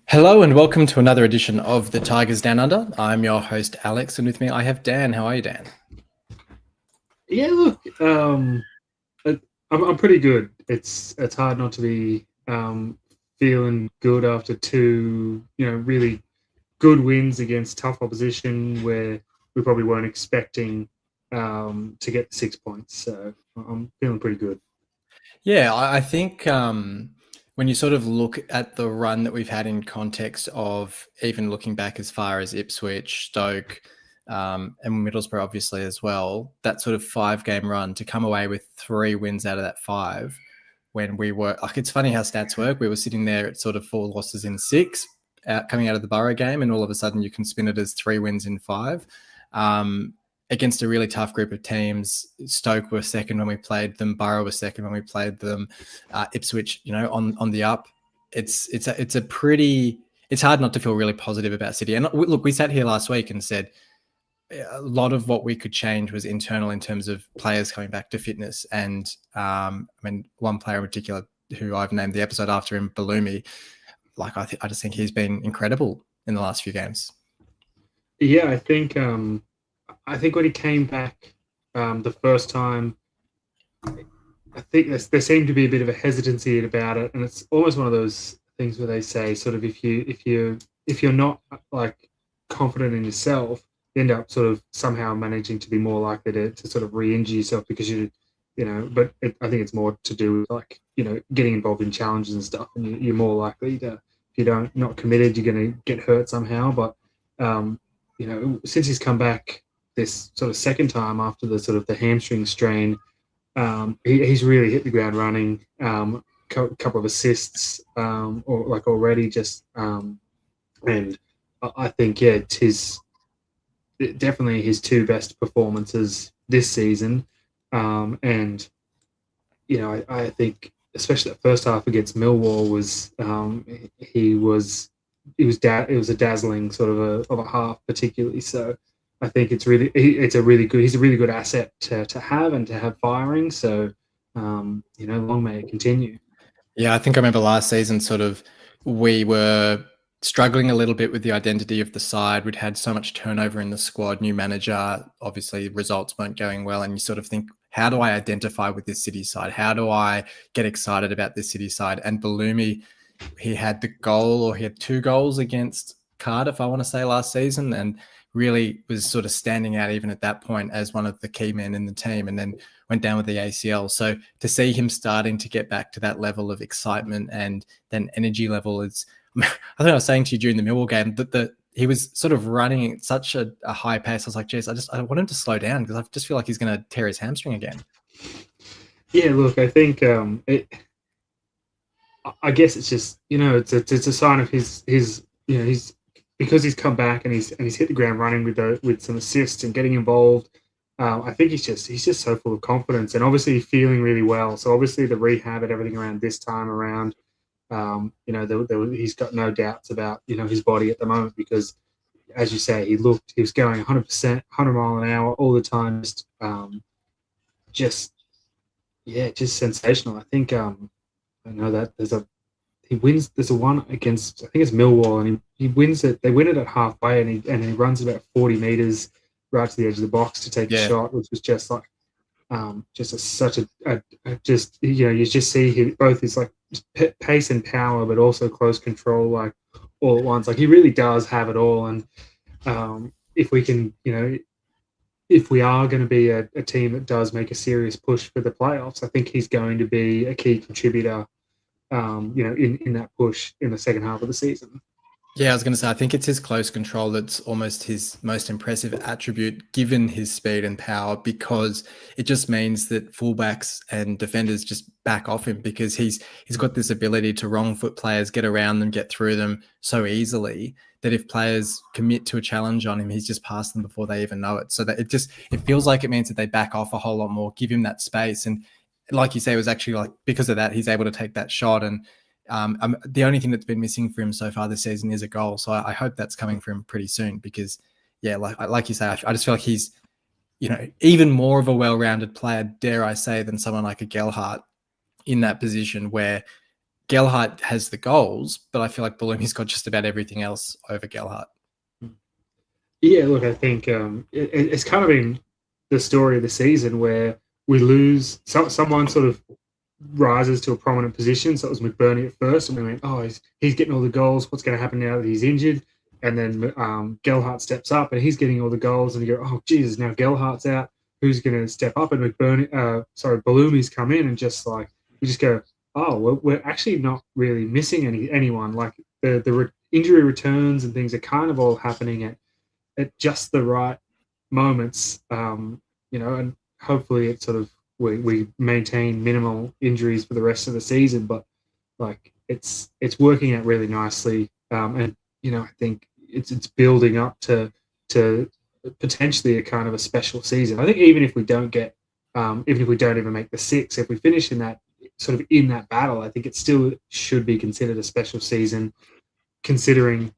Hello and welcome to another edition of the Tigers Down Under. I'm your host Alex, and with me I have Dan. How are you, Dan? Yeah, look, I'm pretty good. It's hard not to be feeling good after two, really good wins against tough opposition where we probably weren't expecting to get 6 points. So I'm feeling pretty good. Yeah, I think when you sort of look at the run that we've had in context of even looking back as far as Ipswich, Stoke, and Middlesbrough obviously as well, that sort of 5-game run to come away with 3 wins out of that 5 when we were, like, it's funny how stats work. We were sitting there at sort of 4 losses in 6 coming out of the Borough game, and all of a sudden you can spin it as 3 wins in 5. Against a really tough group of teams. Stoke were second when we played them. Borough was second when we played them. Ipswich, on the up. It's hard not to feel really positive about City. And look, we sat here last week and said a lot of what we could change was internal in terms of players coming back to fitness. And one player in particular who I've named the episode after him, Belloumi, I just think he's been incredible in the last few games. Yeah, I think when he came back the first time, I think there seemed to be a bit of a hesitancy about it, and it's almost one of those things where they say sort of if you're not like confident in yourself, you end up sort of somehow managing to be more likely to sort of re-injure yourself because but I think it's more to do with getting involved in challenges and stuff, and you're more likely to, if you're not committed, you're going to get hurt somehow. But since he's come back this sort of second time after the sort of the hamstring strain, he's really hit the ground running. Couple of assists already just, and I think it's definitely his 2 best performances this season, and I think especially that first half against Millwall was it was a dazzling sort of a half particularly. So I think he's a really good asset to have and to have firing. So, long may it continue. Yeah, I think I remember last season we were struggling a little bit with the identity of the side. We'd had so much turnover in the squad, new manager, obviously results weren't going well. And you sort of think, how do I identify with this City side? How do I get excited about this City side? And Belloumi, he had 2 goals against Cardiff, I want to say, last season, and really was sort of standing out even at that point as one of the key men in the team, and then went down with the ACL. So to see him starting to get back to that level of excitement and then energy level is, I think I was saying to you during the Millwall game that he was sort of running at such a high pace. I was like, geez, I want him to slow down because I just feel like he's going to tear his hamstring again. Yeah, look, I think I guess it's just, it's a sign of his he's, because he's come back and he's hit the ground running with some assists and getting involved. I think he's just so full of confidence and obviously feeling really well. So obviously the rehab and everything around this time around, he's got no doubts about his body at the moment because, as you say, he was going 100%, 100 mile an hour all the time. Just sensational. I think I know that there's a one against, I think it's Millwall, and he wins it. They win it at halfway, and he runs about 40 meters right to the edge of the box to take a shot, which was just like you just see both his like pace and power, but also close control, like all at once. Like he really does have it all. And if we can, if we are going to be a team that does make a serious push for the playoffs, I think he's going to be a key contributor, in that push in the second half of the season. Yeah, I was going to say, I think it's his close control that's almost his most impressive attribute, given his speed and power, because it just means that fullbacks and defenders just back off him because he's got this ability to wrong foot players, get around them, get through them so easily that if players commit to a challenge on him, he's just past them before they even know it. So that it feels like it means that they back off a whole lot more, give him that space. And like you say, it was actually like because of that, he's able to take that shot. And the only thing that's been missing for him so far this season is a goal. So I hope that's coming for him pretty soon because, yeah, like you say, I just feel like he's, even more of a well-rounded player, dare I say, than someone like a Gelhardt in that position where Gelhardt has the goals, but I feel like Belloumi's got just about everything else over Gelhardt. Yeah, look, I think it's kind of been the story of the season where we lose someone sort of rises to a prominent position. So it was McBurnie at first, and we went, oh, he's getting all the goals. What's going to happen now that he's injured? And then Gelhardt steps up, and he's getting all the goals. And you go, oh, Jesus, now Gelhardt's out. Who's going to step up? And Belloumi's come in, and just like we just go, oh, we're actually not really missing anyone. Like the injury returns and things are kind of all happening at just the right moments, and hopefully it sort of we maintain minimal injuries for the rest of the season. But like it's working out really nicely, and I think it's building up to potentially a kind of a special season. I think even if we don't even make the six, if we finish in that sort of in that battle, I think it still should be considered a special season, considering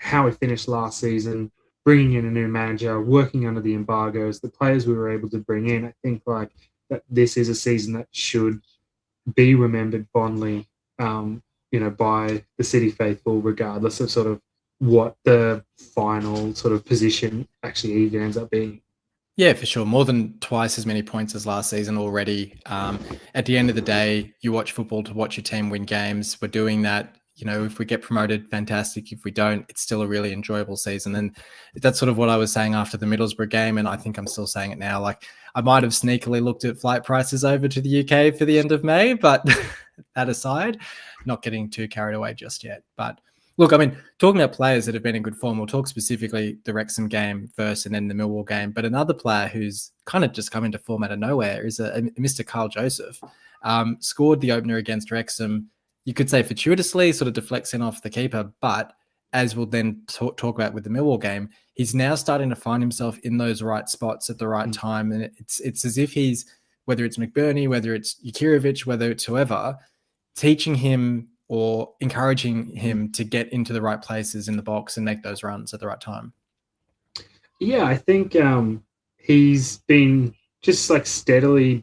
how we finished last season, bringing in a new manager, working under the embargoes, the players we were able to bring in. I think like that this is a season that should be remembered fondly, by the City faithful, regardless of sort of what the final sort of position actually even ends up being. Yeah, for sure. More than twice as many points as last season already. At the end of the day, you watch football to watch your team win games. We're doing that. If we get promoted, fantastic. If we don't, it's still a really enjoyable season. And that's sort of what I was saying after the Middlesbrough game. And I think I'm still saying it now. Like, I might have sneakily looked at flight prices over to the UK for the end of May, but that aside, not getting too carried away just yet. But look, I mean, talking about players that have been in good form, we'll talk specifically the Wrexham game first and then the Millwall game. But another player who's kind of just come into form out of nowhere is a Mr. Carl Joseph. Scored the opener against Wrexham. You could say fortuitously, sort of deflects in off the keeper. But as we'll then talk about with the Millwall game, he's now starting to find himself in those right spots at the right time. And it's as if he's, whether it's McBurnie, whether it's Jakirovic, whether it's whoever, teaching him or encouraging him to get into the right places in the box and make those runs at the right time. Yeah, I think he's been just like steadily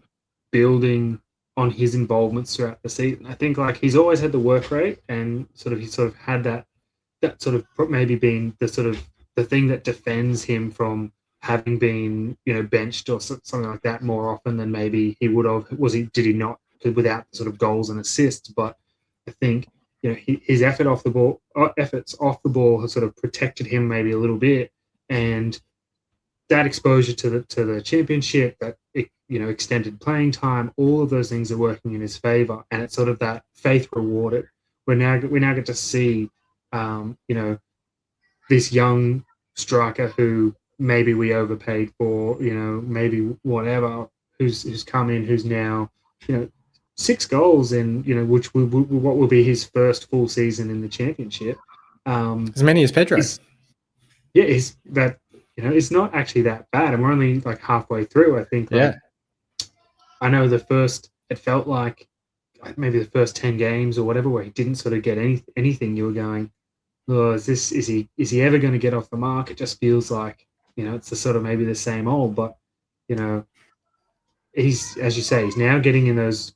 building on his involvements throughout the season. I think like he's always had the work rate, and he sort of had that sort of maybe being the sort of the thing that defends him from having been benched or something like that more often than maybe he would have. Did he not, without sort of goals and assists? But I think his efforts off the ball has sort of protected him maybe a little bit, and that exposure to the championship, that extended playing time, all of those things are working in his favor, and it's sort of that faith rewarded. We now get to see, this young striker who maybe we overpaid for, maybe whatever, who's come in, who's now, 6 goals in, which what will be his first full season in the championship. As many as Pedro. It's not actually that bad, and we're only like halfway through. I think. I know it felt like maybe the first 10 games or whatever, where he didn't sort of get anything. You were going, oh, is he ever going to get off the mark? It just feels like, it's the sort of maybe the same old, but he's, as you say, he's now getting in those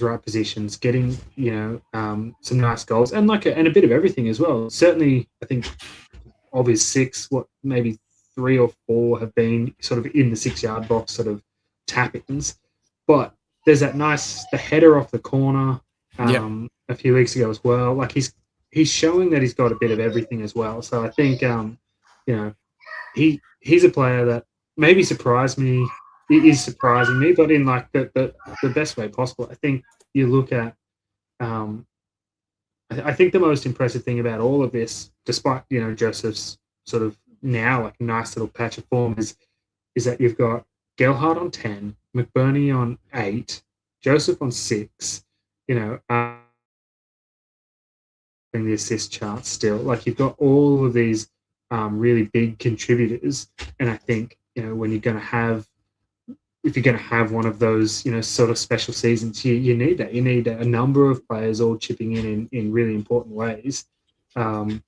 right positions, getting some nice goals, and and a bit of everything as well. Certainly, I think of his 6, maybe 3 or 4 have been sort of in the 6-yard box sort of tap-ins. But there's that the header off the corner a few weeks ago as well. Like he's showing that he's got a bit of everything as well. So I think he's a player that maybe surprised me. It is surprising me, but in like the best way possible. I think you look at I think the most impressive thing about all of this, despite Joseph's sort of now like nice little patch of form, is that you've got Gelhardt on 10, McBurnie on 8, Joseph on 6. The assist chart still, like you've got all of these really big contributors, and I think when you're going to have. If you're going to have one of those, sort of special seasons, you need that. You need a number of players all chipping in really important ways. And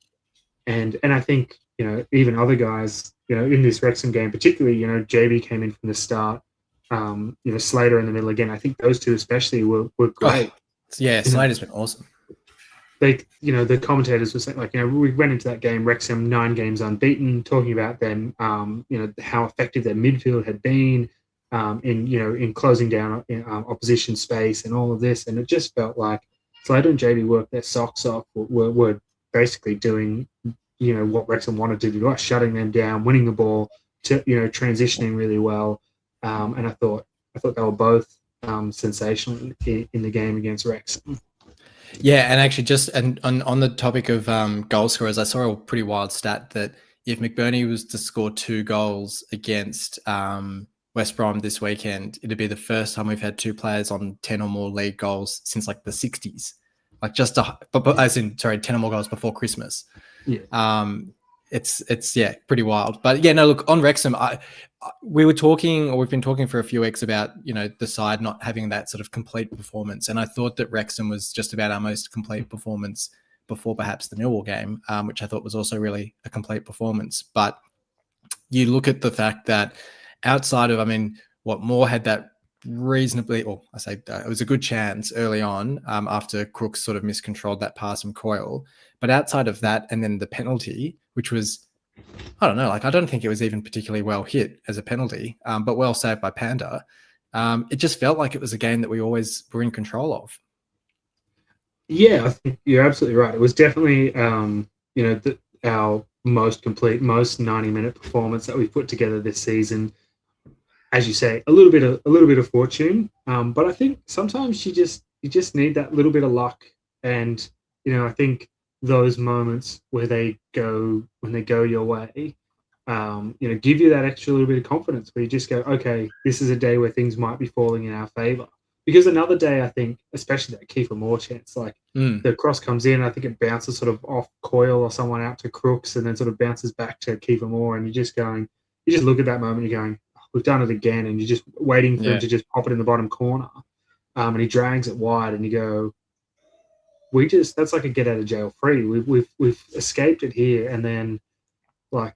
I think, even other guys, in this Wrexham game, particularly, JB came in from the start, Slater in the middle again. I think those two especially were great. Yeah, Slater's been awesome. The commentators were saying, like, we went into that game, Wrexham 9 games unbeaten, talking about them, how effective their midfield had been in closing down opposition space and all of this, and it just felt like Slater and JB worked their socks off. Were basically doing what Wrexham wanted to do, shutting them down, winning the ball, transitioning really well, and I thought they were both sensational in the game against Wrexham. Yeah, and actually, just on the topic of goal scorers, I saw a pretty wild stat that if McBurnie was to score 2 goals against West Brom this weekend, it'd be the first time we've had 2 players on 10 or more league goals since like the 60s. Like 10 or more goals before Christmas. Yeah. It's pretty wild. But yeah, no, look, on Wrexham, we've been talking for a few weeks about, the side not having that sort of complete performance. And I thought that Wrexham was just about our most complete performance before perhaps the Millwall game, which I thought was also really a complete performance. But you look at the fact that outside of, Moore had that reasonably, or I say it was a good chance early on after Crooks sort of miscontrolled that pass from Coyle. But outside of that, and then the penalty, which was, I don't know, I don't think it was even particularly well hit as a penalty, but well saved by Panda. It just felt like it was a game that we always were in control of. Yeah, I think you're absolutely right. It was definitely, our most complete, most 90-minute performance that we've put together this season. As you say, a little bit of fortune, but I think sometimes you just need that little bit of luck, and I think those moments when they go your way, give you that extra little bit of confidence where you just go, okay, this is a day where things might be falling in our favor. Because another day, I think, especially that Kiefer Moore chance, the cross comes in, I think it bounces sort of off Coyle or someone out to Crooks, and then sort of bounces back to Kiefer Moore, and you just look at that moment, you're going, we've done it again, and you're just waiting for him to just pop it in the bottom corner, and he drags it wide, and you go, that's like a get out of jail free. We've escaped it here, and then I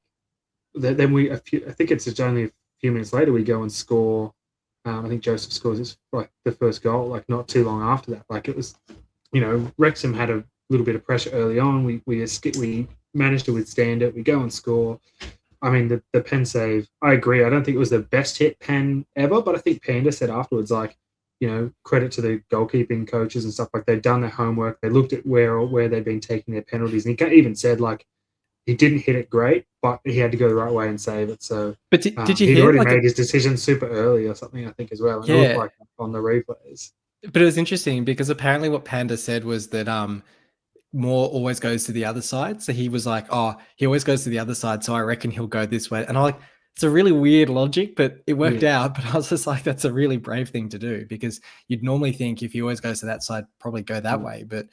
think it's only a few minutes later we go and score. I think Joseph scores the first goal, not too long after that. It was, Wrexham had a little bit of pressure early on. We managed to withstand it. We go and score. The pen save, I agree. I don't think it was the best hit pen ever, but I think Panda said afterwards, credit to the goalkeeping coaches and stuff, they'd done their homework. They looked at where they'd been taking their penalties, and he even said he didn't hit it great, but he had to go the right way and save it. So, but did you he'd hear already made his decision super early or something, I think, as well. And it looked like on the replays. But it was interesting because apparently what Panda said was that Moore always goes to the other side. So he was like, oh, he always goes to the other side, so I reckon he'll go this way. And I'm like, it's a really weird logic, but it worked out. But I was just like, that's a really brave thing to do, because you'd normally think if he always goes to that side, probably go that way. But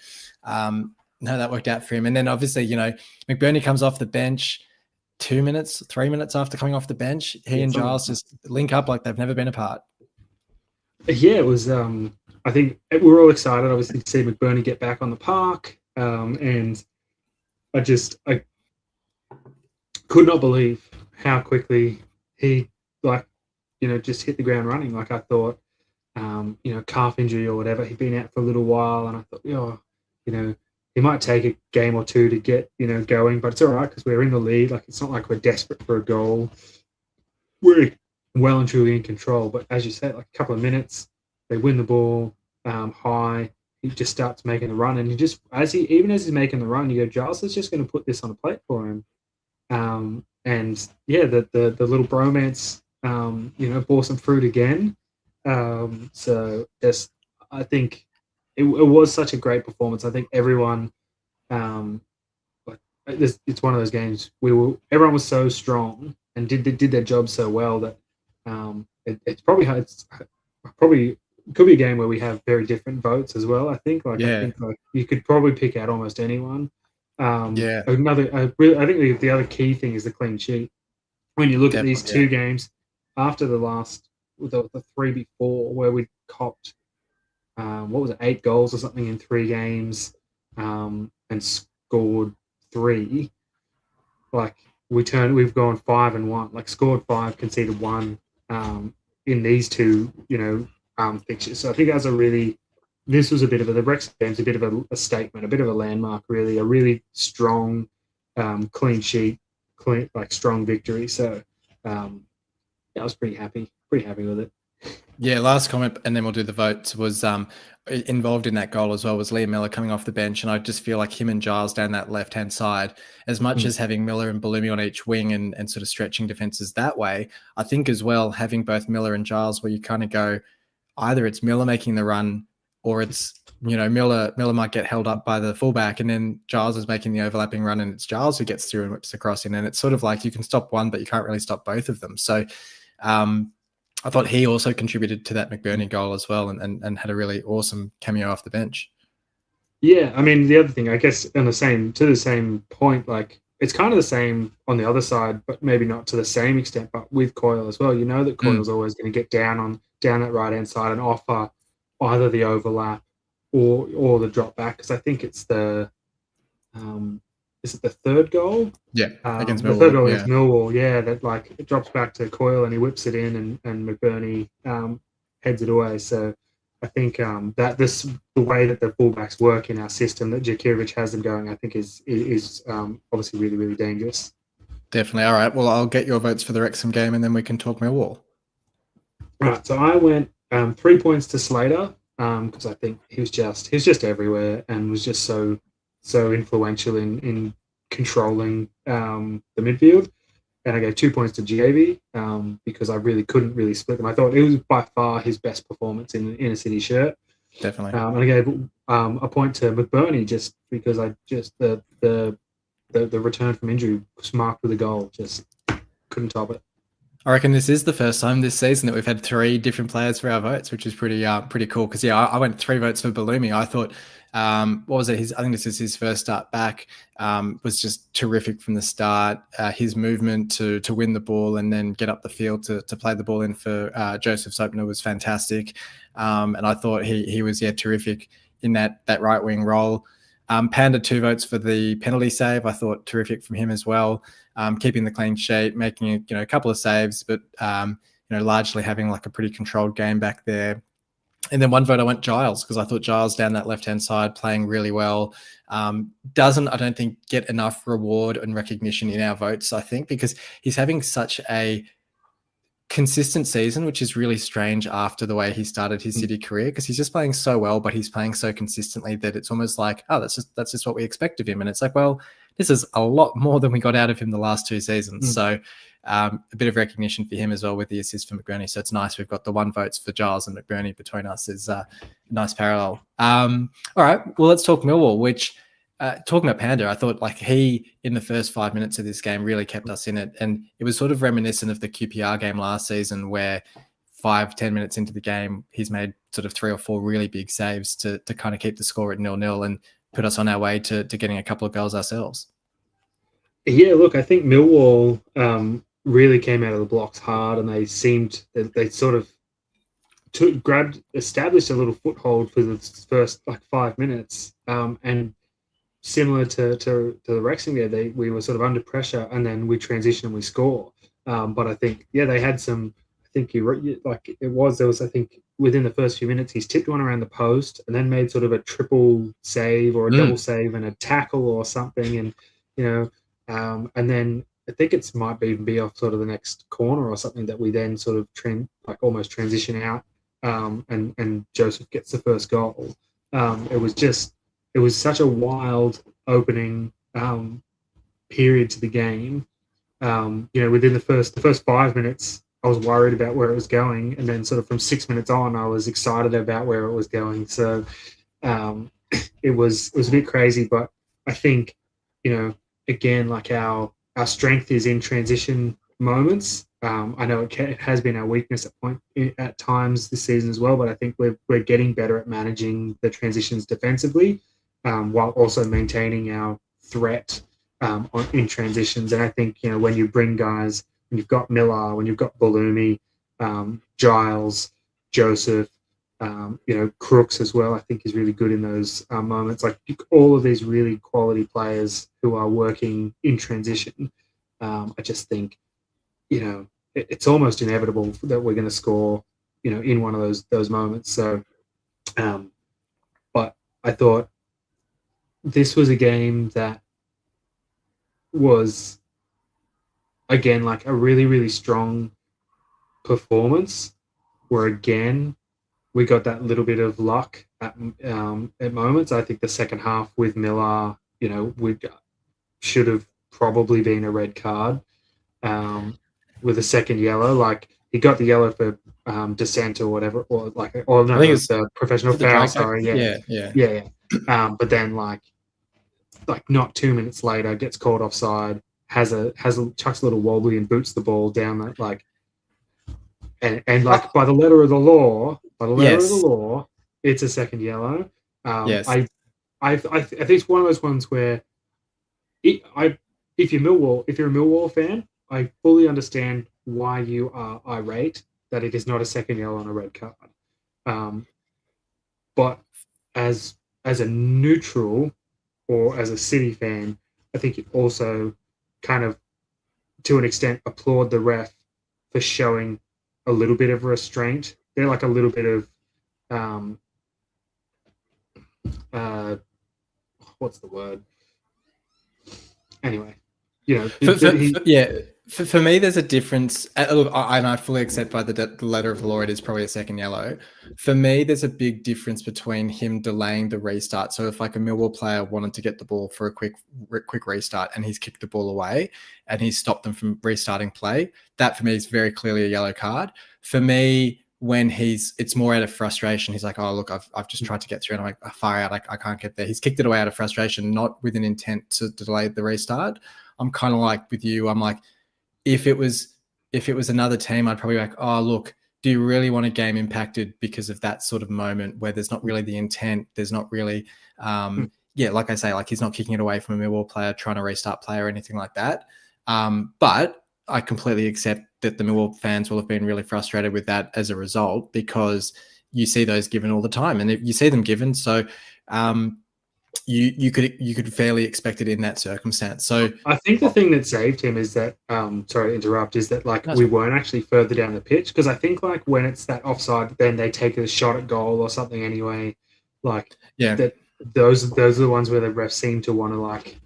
no, that worked out for him. And then obviously, McBurnie comes off the bench 3 minutes after coming off the bench. He and Giles just link up like they've never been apart. Yeah, it was, I think we were all excited, obviously, to see McBurnie get back on the park. And I could not believe how quickly he just hit the ground running. I thought, calf injury or whatever, he'd been out for a little while, and I thought, he might take a game or two to get going, but it's all right because we're in the lead. It's not like we're desperate for a goal. We're well and truly in control. But as you said, a couple of minutes, they win the ball high. He just starts making the run, and as he's making the run, you go, Giles is just going to put this on a plate for him. And yeah, the little bromance, bore some fruit again. So just, I think it was such a great performance. I think everyone, it's one of those games everyone was so strong and did their job so well that it's probably hard. It's probably could be a game where we have very different votes as well. I think I think you could probably pick out almost anyone. I think the other key thing is the clean sheet. When you look at these two games after the three before, where we copped 8 goals or something in 3 games, and scored 3. We've gone 5-1, scored 5, conceded 1 in these two, fixtures. So I think that's a really this was a bit of the Wrexham game's a bit of a statement, a bit of a landmark, really, a really strong, clean sheet, strong victory. So, I was pretty happy with it. Yeah, last comment, and then we'll do the votes, was involved in that goal as well was Liam Miller coming off the bench. And I just feel like him and Giles down that left-hand side, as much as having Miller and Belloumi on each wing and sort of stretching defenses that way, I think as well, having both Miller and Giles where you kind of go, either it's Miller making the run or it's, Miller might get held up by the fullback and then Giles is making the overlapping run and it's Giles who gets through and whips across in. And it's sort of like you can stop one, but you can't really stop both of them. So, I thought he also contributed to that McBurnie goal as well and had a really awesome cameo off the bench. Yeah, I mean, the other thing, I guess, to the same point, like, it's kind of the same on the other side, but maybe not to the same extent, but with Coyle as well. You know that Coyle's always going to get down that right-hand side and offer either the overlap or the drop back, because I think it's is it the third goal? Yeah, against Millwall. The third goal against Millwall, yeah, that like it drops back to Coyle and he whips it in and McBurnie heads it away. So I think that the way that the fullbacks work in our system that Jakirovic has them going, I think is obviously really, really dangerous. Definitely. All right. Well, I'll get your votes for the Wrexham game and then we can talk Millwall. Right. So I went 3 points to Slater because I think he was just everywhere and was just so influential in controlling the midfield. And I gave 2 points to GAV because I really couldn't really split them. I thought it was by far his best performance in a City shirt. Definitely. And I gave a point to McBurnie just because the return from injury was marked with a goal. Just couldn't top it. I reckon this is the first time this season that we've had 3 different players for our votes, which is pretty cool. Because I went 3 votes for Belloumi. I thought, what was it? I think this is his first start back. Was just terrific from the start. His movement to win the ball and then get up the field to play the ball in for Joseph's opener was fantastic. And I thought he was terrific in that right wing role. Panda 2 votes for the penalty save. I thought terrific from him as well. Keeping the clean sheet, making a couple of saves, but largely having like a pretty controlled game back there. And then 1 vote I went Giles because I thought Giles down that left-hand side playing really well. Doesn't, I don't think, get enough reward and recognition in our votes, I think, because he's having such a consistent season, which is really strange after the way he started his City career, because he's just playing so well, but he's playing so consistently that it's almost like, oh, that's just what we expect of him. And it's like, well, this is a lot more than we got out of him the last 2 seasons. So a bit of recognition for him as well with the assist for McBurnie. So it's nice. We've got the 1 votes for Giles and McBurnie between us is a nice parallel. All right. Well, let's talk Millwall, which talking about Panda, I thought like he, in the first 5 minutes of this game, really kept us in it. And it was sort of reminiscent of the QPR game last season where 5-10 minutes into the game, he's made sort of 3 or 4 really big saves to kind of keep the score at 0-0 and put us on our way to getting a couple of goals ourselves. Yeah, look, I think Millwall really came out of the blocks hard, and they sort of established a little foothold for the first 5 minutes, and similar to the Wrexham game, we were sort of under pressure, and then we transition and we score. But I think they had some. I think there was I think within the first few minutes he's tipped one around the post and then made sort of a triple save or a double save and a tackle or something, and and then I think it might even be off sort of the next corner or something that we then sort of almost transition out, and Joseph gets the first goal. It was such a wild opening period to the game. Within the first 5 minutes, I was worried about where it was going, and then sort of from 6 minutes on, I was excited about where it was going. So it was a bit crazy, but I think again, like our strength is in transition moments. I know it has been our weakness at times this season as well, but I think we're getting better at managing the transitions defensively, while also maintaining our threat in transitions. And I think when you bring guys, when you've got Millar, when you've got Belloumi, Giles, Joseph, Crooks as well, I think is really good in those moments. Like all of these really quality players who are working in transition. I just think, it's almost inevitable that we're going to score, in one of those moments. So, But I thought this was a game that was, again, like a really, really strong performance, where again we got that little bit of luck at moments. I think the second half with Millar, we should have probably been a red card with a second yellow. Like he got the yellow for dissent or whatever, or I think it's the professional the foul. drag. Sorry, Yeah. But then like not 2 minutes later gets called offside, chucks a little wobbly and boots the ball down that and by the letter of the law, Yes. it's a second yellow. Yes. I think it's one of those ones where if you're a Millwall fan, I fully understand why you are irate that it is not a second yellow on a red card. But as a neutral or as a City fan, I think you also kind of, to an extent, applaud the ref for showing a little bit of restraint. They're like a little bit of what's the word? Anyway, For me, there's a difference. Look, I fully accept by the letter of the law, it is probably a second yellow. For me, there's a big difference between him delaying the restart. So if like a Millwall player wanted to get the ball for a quick restart and he's kicked the ball away and he's stopped them from restarting play, that for me is very clearly a yellow card. For me, when it's more out of frustration, he's like, oh, look, I've just tried to get through and I'm like, far out, I can't get there. He's kicked it away out of frustration, not with an intent to delay the restart. I'm kind of like with you. I'm like, if it was another team, I'd probably be like, oh, look, do you really want a game impacted because of that sort of moment where there's not really the intent? There's not really, like I say, like he's not kicking it away from a Millwall player, trying to restart play or anything like that. But I completely accept that the Millwall fans will have been really frustrated with that as a result, because you see those given all the time and you see them given. So you could fairly expect it in that circumstance. So I think the thing that saved him is that sorry to interrupt, is that we weren't actually further down the pitch, because I think like when it's that offside, then they take a shot at goal or something anyway. That those are the ones where the refs seem to want to like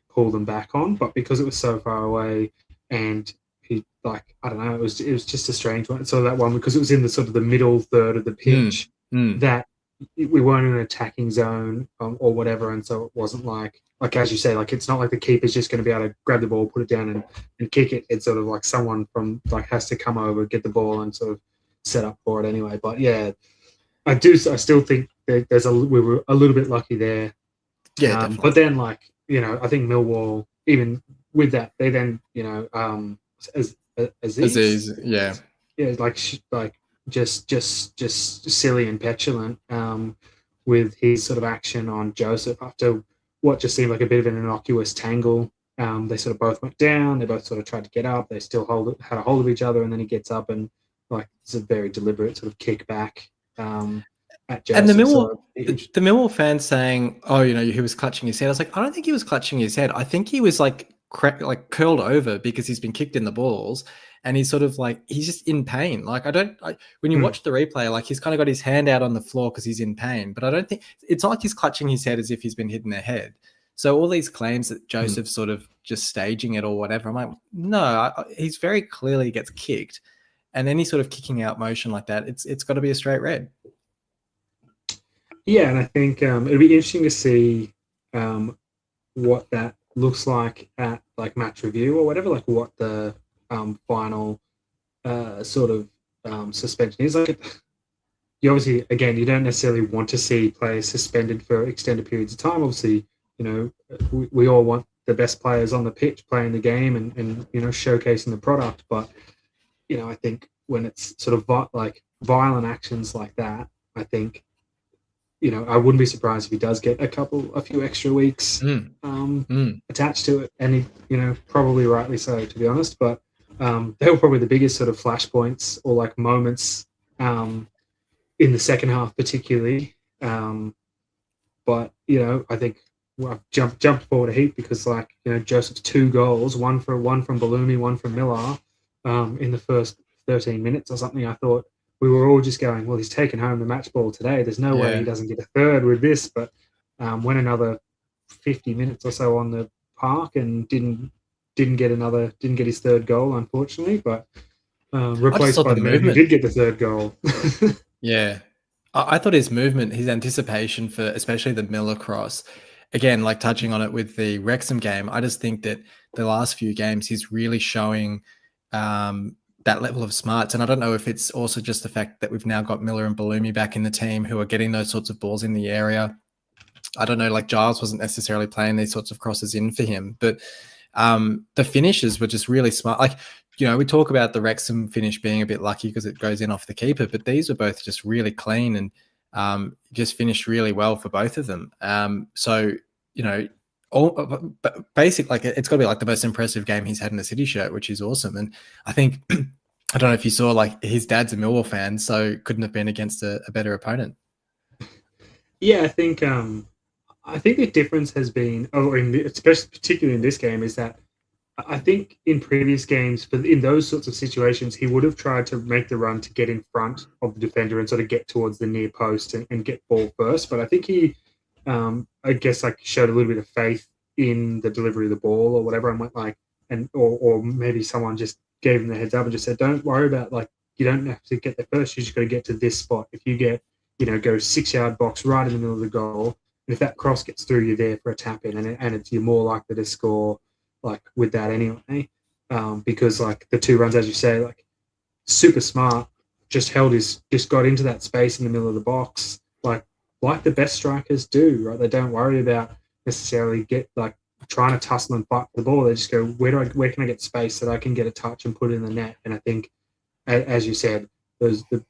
pull them back on, but because it was so far away and he I don't know, it was just a strange one. So that one, because it was in the sort of the middle third of the pitch, that we weren't in an attacking zone or whatever, and so it wasn't like as you say, like it's not like the keeper's just going to be able to grab the ball, put it down, and kick it. It's sort of like someone from has to come over, get the ball, and sort of set up for it anyway. But yeah, I still think that we were a little bit lucky there. Yeah, but then I think Millwall, even with that, they then Aziz, just silly and petulant with his sort of action on Joseph after what just seemed like a bit of an innocuous tangle. They sort of both went down. They both sort of tried to get up. They still had a hold of each other, and then he gets up and it's a very deliberate sort of kick back at Joseph. And the Millwall fans saying, "Oh, he was clutching his head." I was like, I don't think he was clutching his head. I think he was curled over because he's been kicked in the balls. And he's sort of he's just in pain. When you watch the replay, he's kind of got his hand out on the floor because he's in pain. But I don't think it's not like he's clutching his head as if he's been hit in the head. So all these claims that Joseph's sort of just staging it or whatever, I'm like, no, he's very clearly gets kicked. And any sort of kicking out motion like that, it's got to be a straight red. Yeah, and I think it'd be interesting to see what that looks like at match review or whatever, what the final sort of suspension is. You obviously, again, you don't necessarily want to see players suspended for extended periods of time. Obviously, we all want the best players on the pitch playing the game and showcasing the product. But I think when it's sort of violent actions like that, I think I wouldn't be surprised if he does get a few extra weeks attached to it, and he, probably rightly so, to be honest. But they were probably the biggest sort of flashpoints or moments in the second half, particularly. But I think I've jumped forward a heap because Joseph's 2 goals, one from Belloumi, one from Millar, in the first 13 minutes or something, I thought we were all just going, well, he's taken home the match ball today. There's no way he doesn't get a third with this. But went another 50 minutes or so on the park and didn't get his third goal, unfortunately. But replaced by the man who did get the third goal. Yeah. I thought his movement, his anticipation for especially the Millar cross, again, like touching on it with the Wrexham game, I just think that the last few games he's really showing that level of smarts. And I don't know if it's also just the fact that we've now got Millar and Belloumi back in the team who are getting those sorts of balls in the area. I don't know, like Giles wasn't necessarily playing these sorts of crosses in for him, but the finishes were just really smart. Like, you know, we talk about the Wrexham finish being a bit lucky because it goes in off the keeper, but these were both just really clean and just finished really well for both of them. So, you know, basic, like it's got to be like the most impressive game he's had in a City shirt, which is awesome. And I think, I don't know if you saw, like his dad's a Millwall fan, so couldn't have been against a better opponent. Yeah, I think the difference has been, especially particularly in this game, is that I think in previous games, in those sorts of situations, he would have tried to make the run to get in front of the defender and sort of get towards the near post and get ball first. But I think he, I guess, like showed a little bit of faith in the delivery of the ball or whatever, and went like, or maybe someone just gave him the heads up and just said, don't worry about, like, you don't have to get there first. You just got to get to this spot. If you get, go 6-yard box right in the middle of the goal, and if that cross gets through, you're there for a tap in, and you're more likely to score like with that anyway, because like the two runs, as you say, like super smart, just got into that space in the middle of the box, like the best strikers do, right? They don't worry about necessarily trying to tussle and fight for the ball. They just go, where can I get space that I can get a touch and put it in the net? And I think, as you said,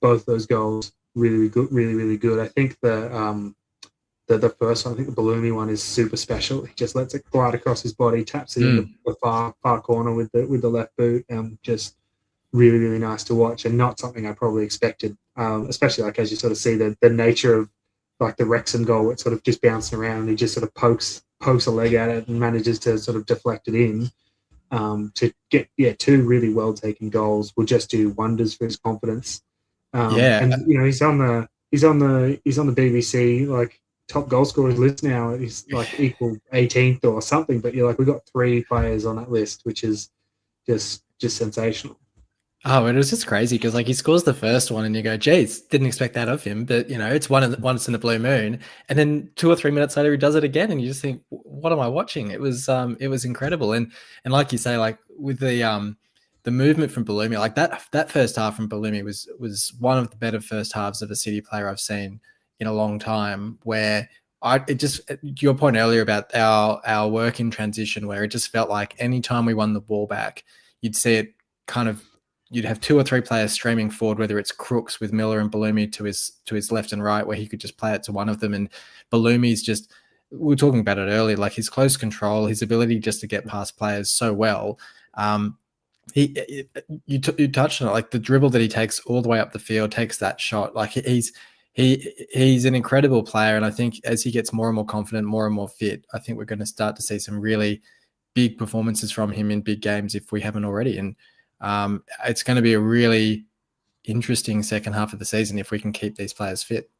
both those goals really good, really good. I think the first one, I think the Belloumi one, is super special. He just lets it glide across his body, taps it in the far corner with the left boot. Just really, really nice to watch, and not something I probably expected. Especially like as you sort of see the nature of like the Wrexham goal, it's sort of just bouncing around and he just sort of pokes a leg at it and manages to sort of deflect it in. To get two really well taken goals will just do wonders for his confidence. And he's on the BBC like top goal scorers list now. He's like equal 18th or something, but you're like, we've got 3 players on that list, which is just sensational. Oh, it was just crazy because like he scores the first one and you go, geez, didn't expect that of him. But, it's once in the blue moon. And then 2 or 3 minutes later, he does it again. And you just think, what am I watching? It was incredible. And like you say, like with the movement from Belloumi, like that first half from Belloumi was one of the better first halves of a City player I've seen in a long time, where your point earlier about our work in transition, where it just felt like anytime we won the ball back, you'd see it kind of, you'd have 2 or 3 players streaming forward, whether it's Crooks with Millar and Belloumi to his left and right, where he could just play it to one of them. And Belloumi's just, we were talking about it earlier, like his close control, his ability just to get past players so well. You touched on it, like the dribble that he takes all the way up the field, takes that shot. Like he's an incredible player. And I think as he gets more and more confident, more and more fit, I think we're going to start to see some really big performances from him in big games if we haven't already. And it's going to be a really interesting second half of the season if we can keep these players fit.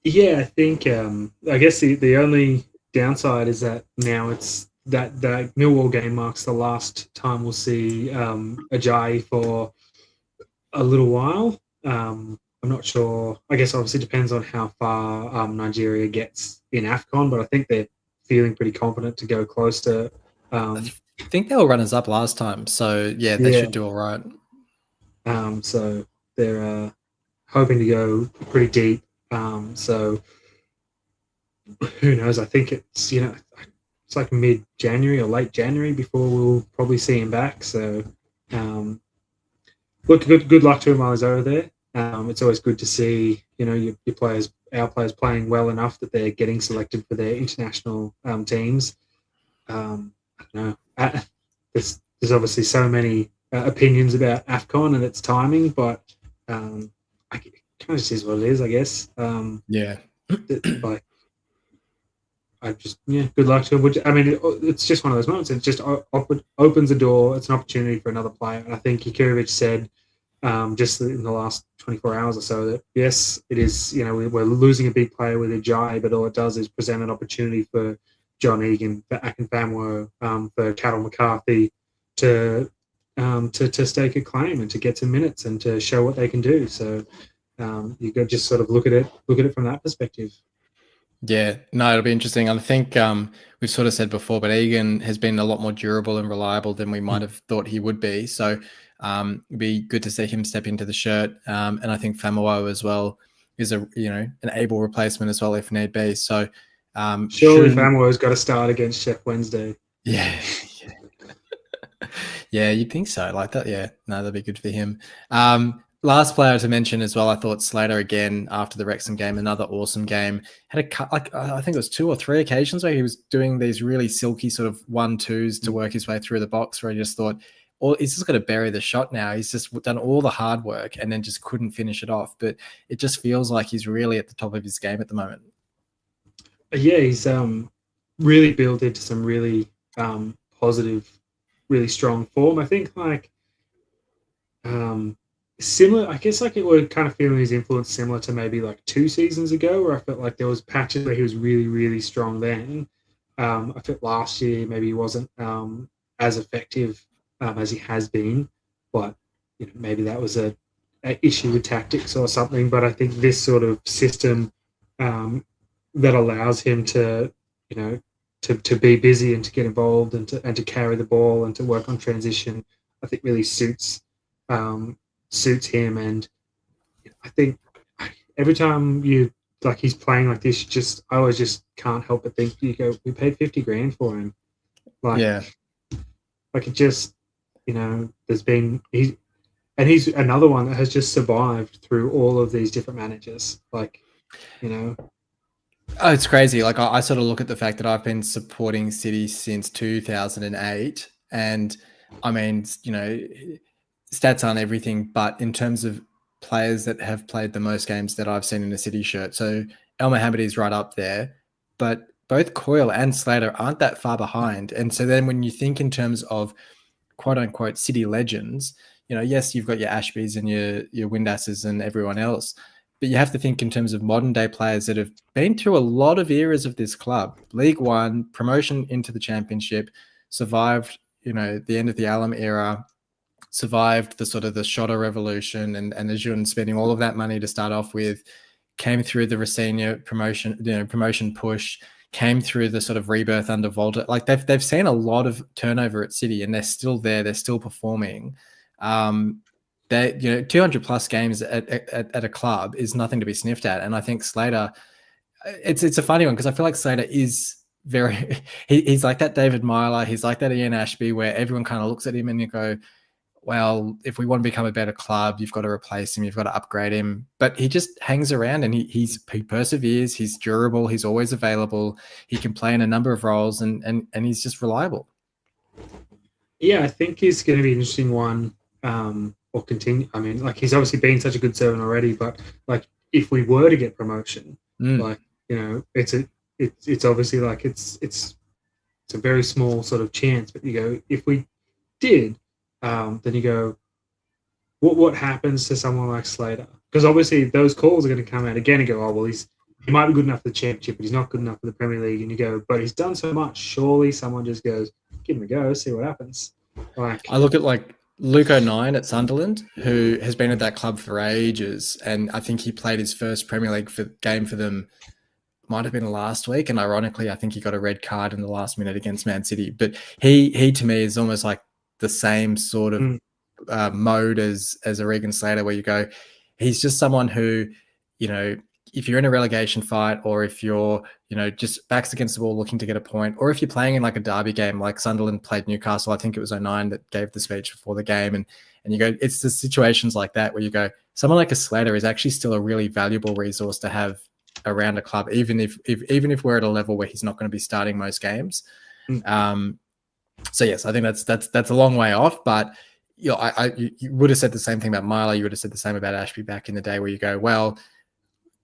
Yeah, I think I guess the only downside is that now it's that Millwall game marks the last time we'll see Ajayi for a little while. I'm not sure. I guess obviously depends on how far Nigeria gets in AFCON, but I think they're feeling pretty confident to go close to. I think they were runners up last time, so they should do all right. So they're hoping to go pretty deep. So who knows? I think it's it's like mid-January or late January before we'll probably see him back. So look, good luck to him while he's over there. It's always good to see our players playing well enough that they're getting selected for their international teams. I don't know. There's obviously so many opinions about AFCON and its timing, but it kind of just is what it is, I guess. Good luck to him. I mean, it's just one of those moments. It just opens a door. It's an opportunity for another player. And I think Jakirovic said just in the last 24 hours or so. That yes, it is. We're losing a big player with Ajayi, but all it does is present an opportunity for John Egan, for Akinfenwa, for Cattle McCarthy to stake a claim and to get some minutes and to show what they can do. So you could just sort of look at it from that perspective. Yeah, no, it'll be interesting. I think we've sort of said before, but Egan has been a lot more durable and reliable than we might have thought he would be. So it'd be good to see him step into the shirt. And I think Famuo as well is an able replacement as well if need be. So surely Famuo's got to start against Chef Wednesday. Yeah. Yeah, you'd think so. Like that, yeah. No, that'd be good for him. Last player to mention as well, I thought Slater again after the Wrexham game, another awesome game. Had I think it was 2 or 3 occasions where he was doing these really silky sort of 1-2s to work his way through the box, where I just thought, oh, he's just got to bury the shot now. He's just done all the hard work and then just couldn't finish it off. But it just feels like he's really at the top of his game at the moment. Yeah, he's really built into some really positive, really strong form. I think similar, I guess it would kind of feeling his influence similar to maybe 2 seasons ago, where I felt like there was patches where he was really, really strong then. I felt last year maybe he wasn't as effective as he has been, but maybe that was a issue with tactics or something. But I think this sort of system that allows him to to be busy and to get involved and to carry the ball and to work on transition, I think really suits him. And I think every time he's playing like this, I always just can't help but think, we paid 50 grand for him. It just, there's been, he's another one that has just survived through all of these different managers. Oh, it's crazy. I sort of look at the fact that I've been supporting City since 2008. And I mean, stats aren't everything, but in terms of players that have played the most games that I've seen in a City shirt. So El Mohammadi is right up there, but both Coyle and Slater aren't that far behind. And so then when you think in terms of quote unquote City legends, yes, you've got your Ashbys and your Windasses and everyone else, but you have to think in terms of modern day players that have been through a lot of eras of this club. League One, promotion into the Championship, survived, the end of the Alum era, survived the sort of the Shotter revolution and Ajun spending all of that money to start off with, came through the Rossini promotion push, came through the sort of rebirth under Volta. They've seen a lot of turnover at City and they're still there. They're still performing. 200 plus games at a club is nothing to be sniffed at. And I think Slater, it's a funny one because I feel like Slater is very, he's like that David Myler. He's like that Ian Ashby, where everyone kind of looks at him and you go, well, if we want to become a better club, you've got to replace him. You've got to upgrade him. But he just hangs around and he perseveres. He's durable. He's always available. He can play in a number of roles and he's just reliable. Yeah, I think he's going to be an interesting one or continue. I mean, he's obviously been such a good servant already, but if we were to get promotion, it's obviously it's a very small sort of chance. But if we did, then you go, what happens to someone like Slater? Because obviously those calls are going to come out again and go, oh, well, he might be good enough for the Championship, but he's not good enough for the Premier League. And you go, but he's done so much. Surely someone just goes, give him a go, see what happens. I look at Luke O'Nien at Sunderland, who has been at that club for ages, and I think he played his first Premier League game for them. Might have been last week, and ironically, I think he got a red card in the last minute against Man City. But he to me is almost like the same sort of mode as a Regan Slater, where you go, he's just someone who, if you're in a relegation fight or if you're, just backs against the wall looking to get a point, or if you're playing in a derby game like Sunderland played Newcastle, I think it was O'Nien that gave the speech before the game. And you go, it's the situations like that where you go, someone like a Slater is actually still a really valuable resource to have around a club, even if we're at a level where he's not going to be starting most games. So yes, I think that's a long way off, but you would have said the same thing about Myler. You would have said the same about Ashby back in the day, where you go, well,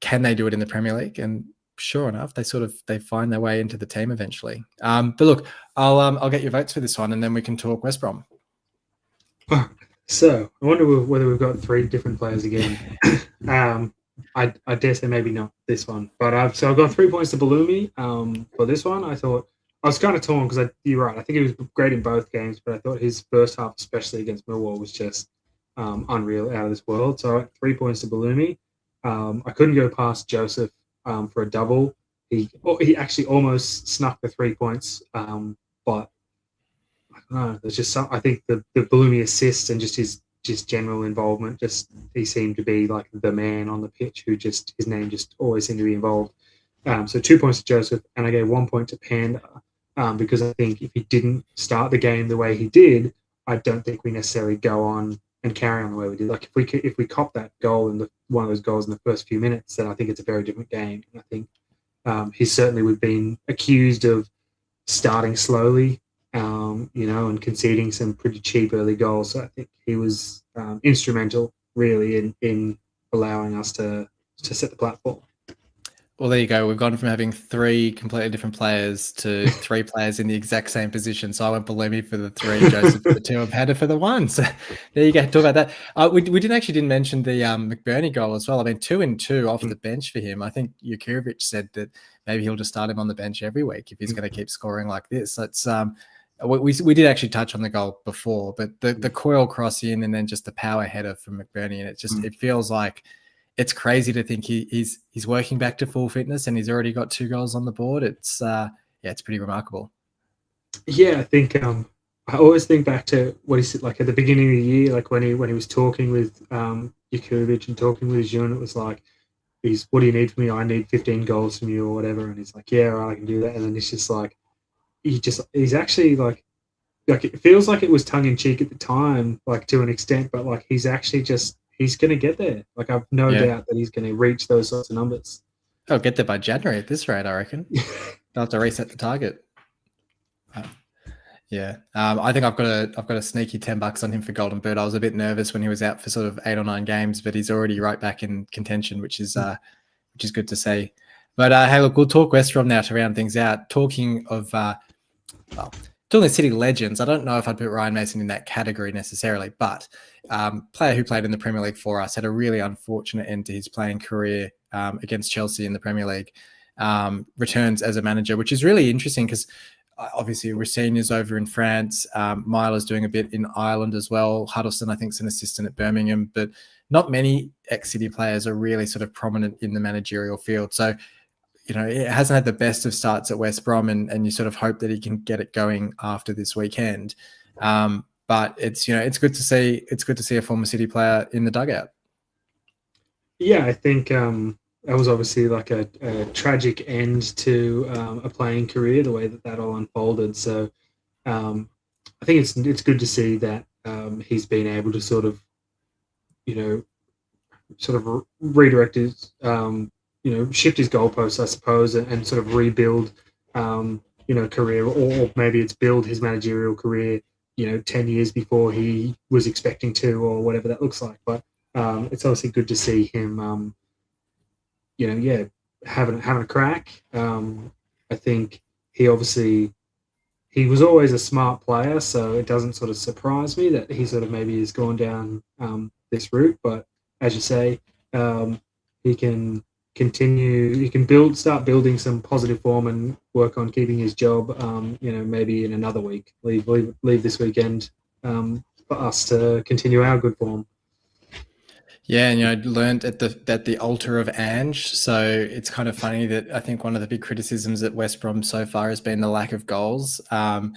can they do it in the Premier League? And sure enough, they find their way into the team eventually. But look, I'll get your votes for this one, and then we can talk West Brom. So I wonder whether we've got three different players again. I dare say maybe not this one, but I've got 3 points to Belloumi. For this one, I thought I was kind of torn because you're right. I think he was great in both games, but I thought his first half, especially against Millwall, was just unreal, out of this world. So I got 3 points to Belloumi. I couldn't go past Joseph for a double. He actually almost snuck the 3 points, but I don't know. There's just some. I think the Belloumi assist and just his general involvement. Just he seemed to be like the man on the pitch who just his name just always seemed to be involved. So 2 points to Joseph, and I gave 1 point to Panda because I think if he didn't start the game the way he did, I don't think we necessarily go on and carry on the way we did. Like if we cop that goal in one of those goals in the first few minutes, then I think it's a very different game. And I think he certainly would have been accused of starting slowly, and conceding some pretty cheap early goals. So I think he was instrumental, really, in allowing us to set the platform. Well, there you go. We've gone from having three completely different players to three players in the exact same position. So I went Belloumi for the three, Joseph for the two, and Panda for the one. So there you go. Talk about that. We didn't mention the McBurnie goal as well. I mean, 2 and 2 off the bench for him. I think Jakirovic said that maybe he'll just start him on the bench every week if he's going to keep scoring like this. That's we did actually touch on the goal before, but the coil cross in and then just the power header from McBurnie, and it feels like it's crazy to think he's working back to full fitness and he's already got 2 goals on the board. It's it's pretty remarkable. Yeah, I think I always think back to what he said, like at the beginning of the year, like when he was talking with Jakirovic and talking with his unit, it was like, what do you need from me? I need 15 goals from you or whatever. And he's like, yeah, right, I can do that. And then it's just like, he's actually like it feels like it was tongue in cheek at the time, like to an extent, but like he's actually he's going to get there. Like I've no doubt that he's going to reach those sorts of numbers. I'll get there by January at this rate, I reckon. They'll have to reset the target. I think I've got a sneaky $10 on him for Golden Boot. I was a bit nervous when he was out for sort of 8 or 9 games, but he's already right back in contention, which is good to see. But hey, look, we'll talk West Brom now to round things out. Talking of talking City legends, I don't know if I'd put Ryan Mason in that category necessarily, but player who played in the Premier League for us, had a really unfortunate end to his playing career against Chelsea in the Premier League, returns as a manager, which is really interesting because obviously Rossini's over in France, Miller's doing a bit in Ireland as well. Huddleston, I think, is an assistant at Birmingham, but not many ex-City players are really sort of prominent in the managerial field. So, it hasn't had the best of starts at West Brom, and you sort of hope that he can get it going after this weekend. But it's good to see. It's good to see a former City player in the dugout. Yeah, I think that was obviously like a tragic end to a playing career, the way that all unfolded. So I think it's good to see that he's been able to sort of redirect his shift his goalposts, I suppose, and sort of rebuild career, or maybe it's build his managerial career 10 years before he was expecting to, or whatever that looks like. But it's obviously good to see him having a crack. I think he was always a smart player, so it doesn't sort of surprise me that he sort of maybe has gone down this route. But as you say, he can continue. He can start building some positive form and work on keeping his job. Maybe in another week, leave this weekend for us to continue our good form. Yeah, and learned at the altar of Ange. So it's kind of funny that I think one of the big criticisms at West Brom so far has been the lack of goals. So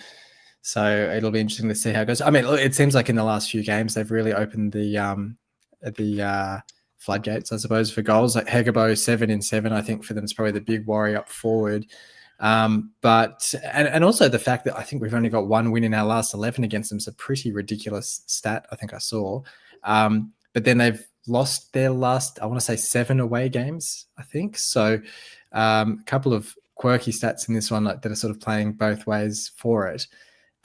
it'll be interesting to see how it goes. I mean, it seems like in the last few games they've really opened the floodgates, I suppose, for goals. Like Hegebo 7 in 7, I think for them is probably the big worry up forward. But also the fact that I think we've only got 1 win in our last 11 against them is a pretty ridiculous stat. I think I saw. But then they've lost their last, I want to say 7 away games, I think. So a couple of quirky stats in this one that are sort of playing both ways for it.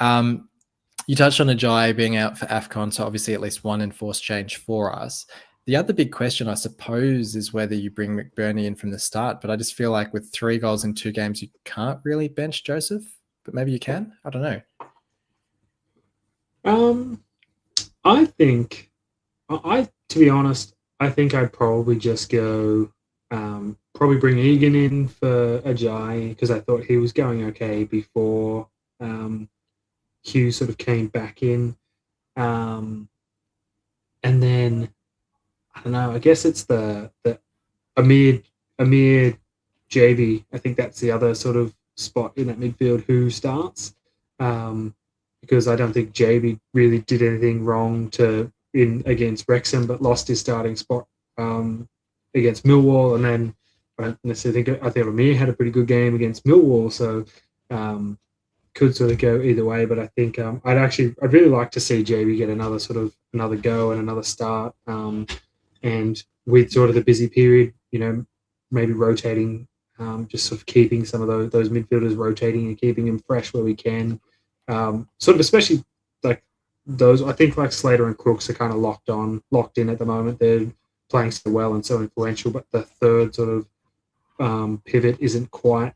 You touched on Ajayi being out for AFCON, so obviously at least one enforced change for us. The other big question, I suppose, is whether you bring McBurnie in from the start, but I just feel like with 3 goals in 2 games, you can't really bench Joseph, but maybe you can. I don't know. I think, to be honest, I think I'd probably just go, probably bring Egan in for Ajayi because I thought he was going okay before Hugh sort of came back in. And then, I don't know, I guess it's the Amir JB. I think that's the other sort of spot in that midfield who starts. Because I don't think JB really did anything wrong against Wrexham, but lost his starting spot against Millwall. And then I don't necessarily think Amir had a pretty good game against Millwall, so could sort of go either way. But I think I'd really like to see JB get another go and another start. And with sort of the busy period, maybe rotating, just sort of keeping some of those midfielders rotating and keeping them fresh where we can. Sort of especially like those, I think like Slater and Crooks are kind of locked in at the moment. They're playing so well and so influential, but the third sort of pivot isn't quite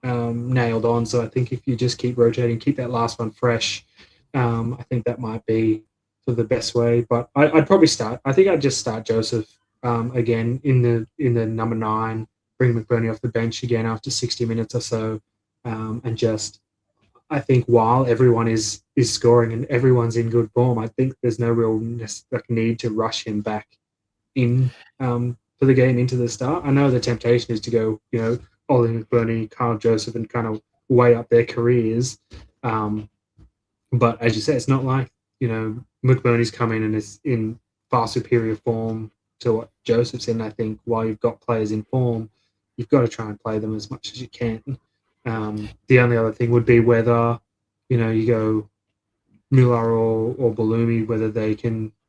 nailed on. So I think if you just keep rotating, keep that last one fresh, I think that might be sort of the best way. But I'd probably start. I think I'd just start Joseph again in the number 9, bring McBurnie off the bench again after 60 minutes or so, and just, I think while everyone is scoring and everyone's in good form, I think there's no real need to rush him back in for the game into the start. I know the temptation is to go, Ollie McBurnie, Carl Joseph, and kind of weigh up their careers. But as you said, it's not like, McBurnie's come in and is in far superior form to what Joseph's in. I think while you've got players in form, you've got to try and play them as much as you can. The only other thing would be whether, you go Millar or Belloumi,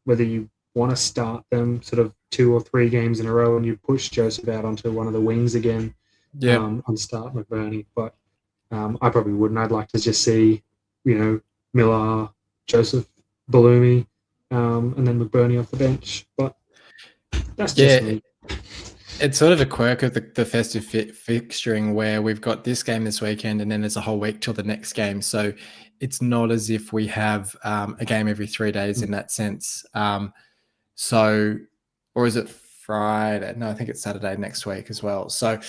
whether you want to start them sort of 2 or 3 games in a row and you push Joseph out onto one of the wings again, and start McBurnie. But I probably wouldn't. I'd like to just see, Millar, Joseph, Belloumi, and then McBurnie off the bench. But that's just me. It's sort of a quirk of the festive fixturing where we've got this game this weekend and then there's a whole week till the next game. So it's not as if we have a game every 3 days in that sense. Or is it Friday? No, I think it's Saturday next week as well. So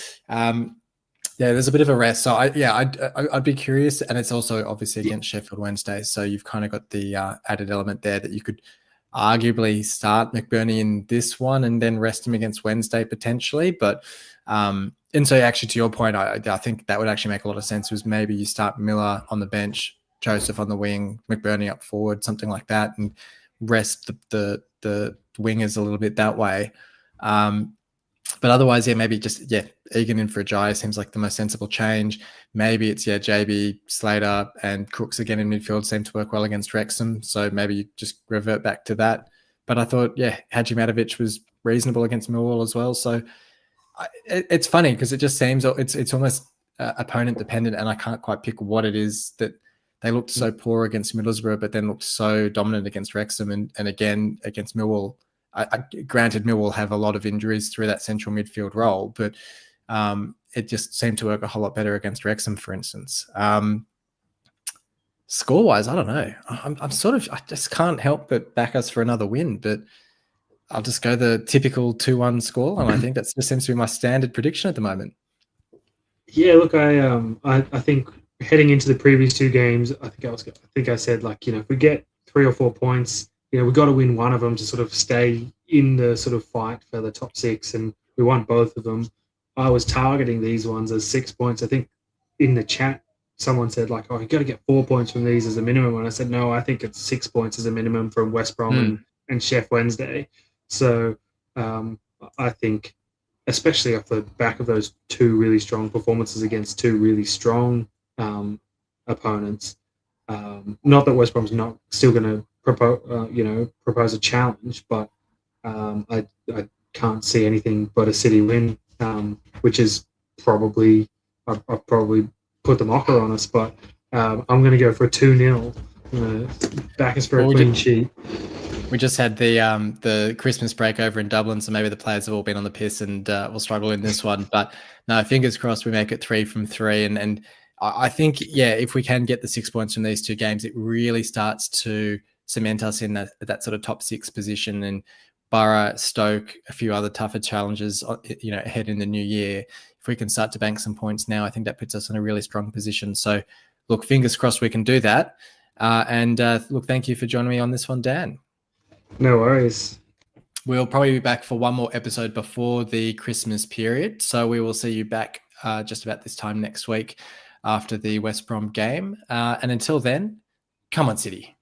there's a bit of a rest. So I'd be curious, and it's also obviously against Sheffield Wednesday. So you've kind of got the added element there that you could arguably start McBurnie in this one and then rest him against Wednesday potentially. But and so actually to your point, I think that would actually make a lot of sense, was maybe you start Millar on the bench, Joseph on the wing, McBurnie up forward, something like that, and rest the wingers a little bit that way. But otherwise, maybe just, Egan in for Ajayi seems like the most sensible change. Maybe it's, JB, Slater, and Crooks again in midfield seem to work well against Wrexham. So maybe you just revert back to that. But I thought, Hadjimatovic was reasonable against Millwall as well. So it's funny because it just seems it's almost opponent dependent, and I can't quite pick what it is that they looked so poor against Middlesbrough, but then looked so dominant against Wrexham and again against Millwall. Granted, Millwall have a lot of injuries through that central midfield role, but it just seemed to work a whole lot better against Wrexham, for instance. Score-wise, I don't know. I just can't help but back us for another win, but I'll just go the typical 2-1 score, and I think that just seems to be my standard prediction at the moment. Yeah, look, I think heading into the previous 2 games, I think I said, like, if we get 3 or 4 points, we've got to win one of them to sort of stay in the sort of fight for the top 6, and we won both of them. I was targeting these ones as 6 points. I think in the chat, someone said, like, you got to get 4 points from these as a minimum. And I said, no, I think it's 6 points as a minimum from West Brom and Sheff Wednesday. So I think, especially off the back of those 2 really strong performances against 2 really strong opponents, not that West Brom's not still going to propose a challenge, but I can't see anything but a City win, which is probably I've probably put the mocker on us, but I'm going to go for a 2-0. Back us for a clean sheet. We just had the Christmas break over in Dublin, so maybe the players have all been on the piss and will struggle in this one. But no, fingers crossed we make it 3 from 3. And I think, if we can get the 6 points from these 2 games, it really starts to cement us in that sort of top 6 position. And Borough, Stoke, a few other tougher challenges, ahead in the new year. If we can start to bank some points now, I think that puts us in a really strong position. So, look, fingers crossed we can do that. Look, thank you for joining me on this one, Dan. No worries. We'll probably be back for one more episode before the Christmas period. So we will see you back just about this time next week after the West Brom game. And until then, come on, City.